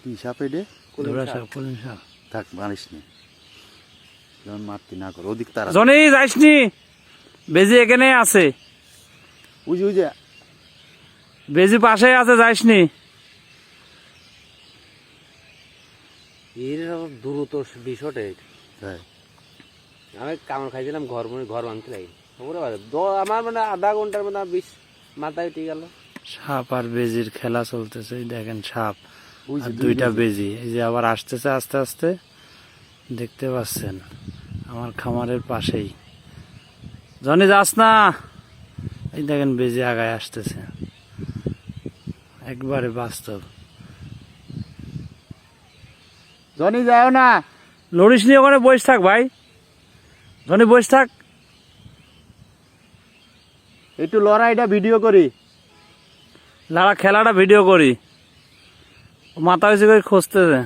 কি সাপ এটা? ধরা সাপ, কলিং সাপ। থাক মারিস নি, যখন মারতি না কর, ওদিক তারা জনি যাইসনি, বেজি এখানে আছে, বুঝি বুঝে বেজি পাশে আছে, যাইসনি। এর দ্রুত বিষয়টা তাই আমি কামড় খাইছিলাম, ঘর ভাঙতে লাগি আমার মানে আধা ঘন্টার মধ্যে বিষ মাথায় উঠে গেল। সাপ আর বেজির খেলা চলতেছে, এই দেখেন সাপ ওই আর যে দুইটা বেজি, এই যে আবার আসতেছে আস্তে আস্তে, দেখতে পাচ্ছেন আমার খামারের পাশেই। জনি যাস না, এই দেখেন বেজি আগায় আসতেছে, একবারে বাস্তব। জনি যাও না, লড়িস নি, ওখানে বসে থাক ভাই, জনি বসে থাক। একটু লড়াইটা ভিডিও করি। লাড়া খেলাটা ভিডিও করি, মাথা হয়েছে করে খুঁজতেছে।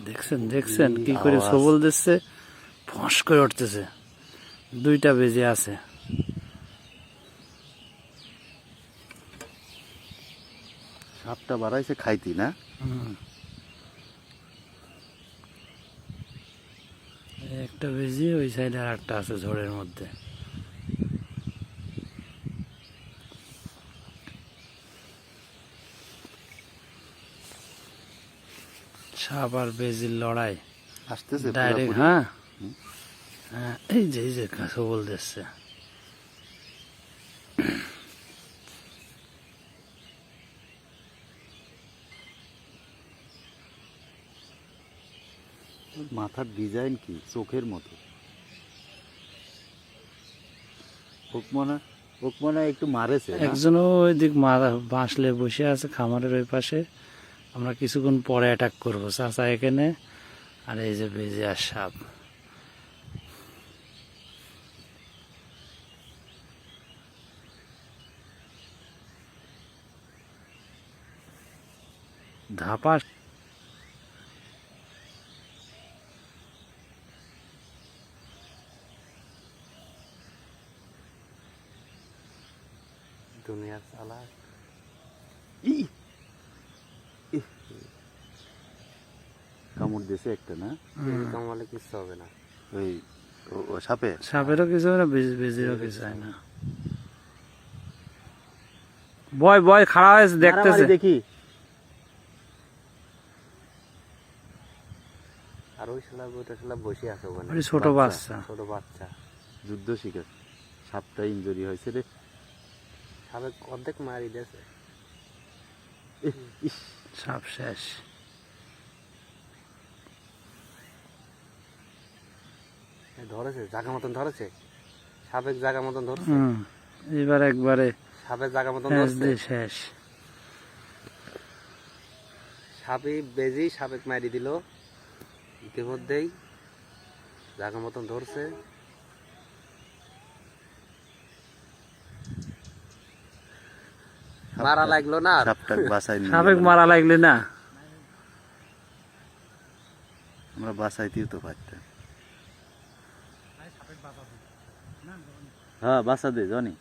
দেখছেন দেখছেন কি করে সবল দিচ্ছে, ফস করে উঠতেছে। দুইটা বেজে আছে। সাপটা বাড়াইছে খাইতি না? একটা বেজি, ওই সাইডে আর একটা আছে ঝড়ের মধ্যে। সাপ আর বেজির লড়াই আসতেছে ডাইরেক্ট। পুরাপুরি। হ্যাঁ হ্যাঁ, এই যে সবল দিচ্ছে। মাথার ডিজাইন কি চোখের মতো। ওক মনে হয় একটু মারেছে না? একজনও ওই দিক মারা বাঁশলে বসে আছে খামারের ওই পাশে। আমরা কিছুক্ষণ পরে অ্যাটাক করবো, চাচা এখানে, আর এই যে বেজে আর সাপ। ধাপা দুনিয়ার চালা ই! ইহ! কামড় দিয়েছে একটা না? কামালে কিচ্ছু হবে না। ওই ও সাপে সাপেরও কিছু হয় না, বেজিরও কিছু হয় না। বয় বয় খাড়া হয়েছে, দেখতেছে। মারামারি দেখি। আর ওই শালা বসে আছে ওখানে, ওই ছোট বাচ্চা। ছোট বাচ্চা। যুদ্ধ শিকার। সাপটা ইনজুরি হয়েছে রে। সাপে অর্ধেক মারি দিয়েছে। ইস! সাপ শেষ। ধরেছে জায়গা মতন ধরেছে, সাপের জায়গা মতন ধরছে। এবার একবারে সাপের জায়গা মতন শেষ ধরছে। দিয়ে শেষ। সাপে বেজি সাপেক মারি দিল, ইতিমধ্যেই জায়গা মতন ধরছে। মারা লাগলো না আর। সাপটা বাঁচাই নিয়ে সাপেক গেলাম। মারা লাগলে না, আমরা বাঁচাইতেও তো পারতাম। হ্যাঁ বাঁচা দে জনি।